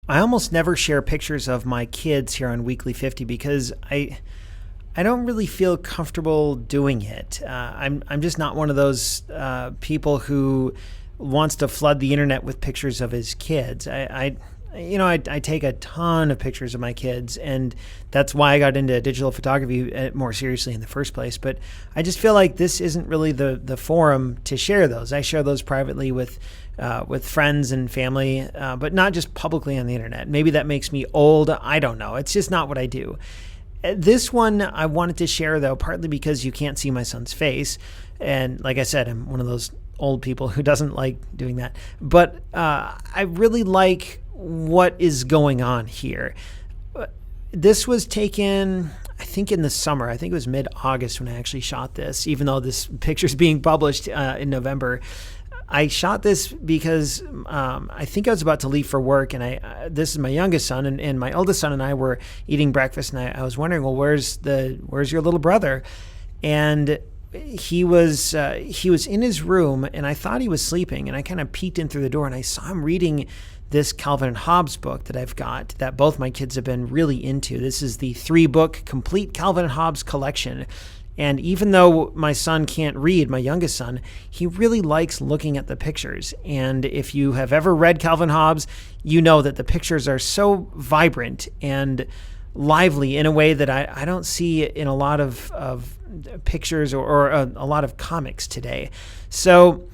I almost never share pictures of my kids here on Weekly 50 because I don't really feel comfortable doing it. I'm just not one of those people who wants to flood the internet with pictures of his kids. I take a ton of pictures of my kids, and that's why I got into digital photography more seriously in the first place. But I just feel like this isn't really the forum to share those. I share those privately with friends and family, but not just publicly on the internet. Maybe that makes me old. I don't know. It's just not what I do. This one I wanted to share, though, partly because you can't see my son's face. And like I said, I'm one of those old people who doesn't like doing that. But I really like what is going on here. This was taken, I think, in the summer. I think it was mid-August when I actually shot this, even though this picture is being published in November. I shot this because I think I was about to leave for work, and this is my youngest son, and my oldest son and I were eating breakfast, and I was wondering, well, where's your little brother? And he was in his room, and I thought he was sleeping, and I kind of peeked in through the door, and I saw him reading this Calvin and Hobbes book that I've got that both my kids have been really into. This is the 3-book complete Calvin and Hobbes collection. And even though my son can't read, my youngest son, he really likes looking at the pictures. And if you have ever read Calvin Hobbes, you know that the pictures are so vibrant and lively in a way that I don't see in a lot of pictures or a lot of comics today. So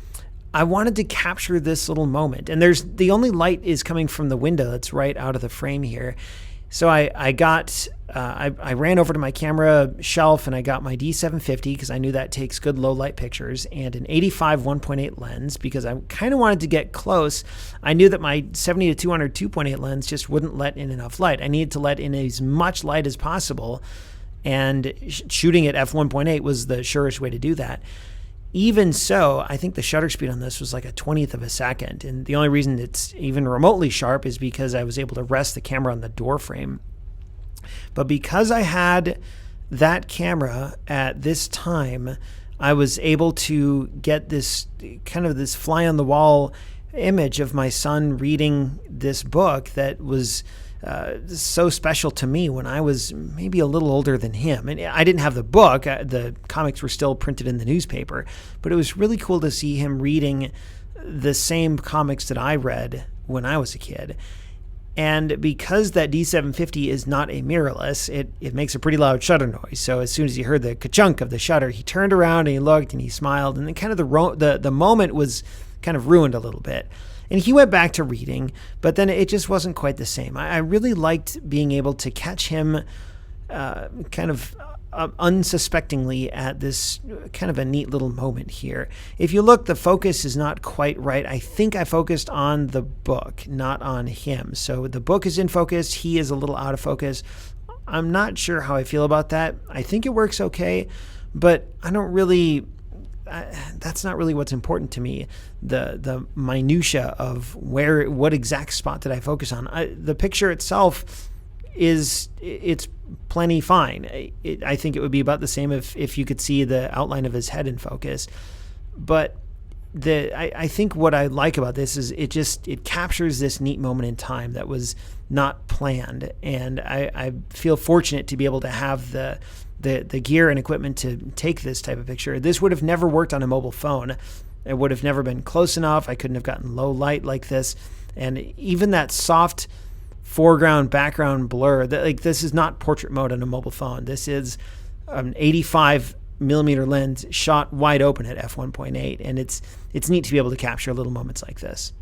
I wanted to capture this little moment. And the only light is coming from the window that's right out of the frame here. So I ran over to my camera shelf and I got my D750 because I knew that takes good low light pictures, and an 85 1.8 lens because I kind of wanted to get close. I knew that my 70 to 200 2.8 lens just wouldn't let in enough light. I needed to let in as much light as possible, and shooting at f1.8 was the surest way to do that. Even so, I think the shutter speed on this was like a 20th of a second. And the only reason it's even remotely sharp is because I was able to rest the camera on the door frame. But because I had that camera at this time, I was able to get this kind of this fly on the wall image of my son reading this book that was so special to me when I was maybe a little older than him. And I didn't have the book. The comics were still printed in the newspaper. But it was really cool to see him reading the same comics that I read when I was a kid. And because that D750 is not a mirrorless, it makes a pretty loud shutter noise. So as soon as he heard the ka-chunk of the shutter, he turned around and he looked and he smiled. And then kind of the moment was kind of ruined a little bit. And he went back to reading, but then it just wasn't quite the same. I really liked being able to catch him kind of unsuspectingly at this kind of a neat little moment here. If you look, the focus is not quite right. I think I focused on the book, not on him. So the book is in focus. He is a little out of focus. I'm not sure how I feel about that. I think it works okay, but I don't really... that's not really what's important to me. The minutia of what exact spot did I focus on. The picture itself it's plenty fine. I think it would be about the same if you could see the outline of his head in focus. But I think what I like about this is it captures this neat moment in time that was not planned, and I feel fortunate to be able to have the gear and equipment to take this type of picture. This would have never worked on a mobile phone. It would have never been close enough. I couldn't have gotten low light like this. And even that soft foreground background blur, this is not portrait mode on a mobile phone. This is an 85 millimeter lens shot wide open at f1.8. And it's neat to be able to capture little moments like this.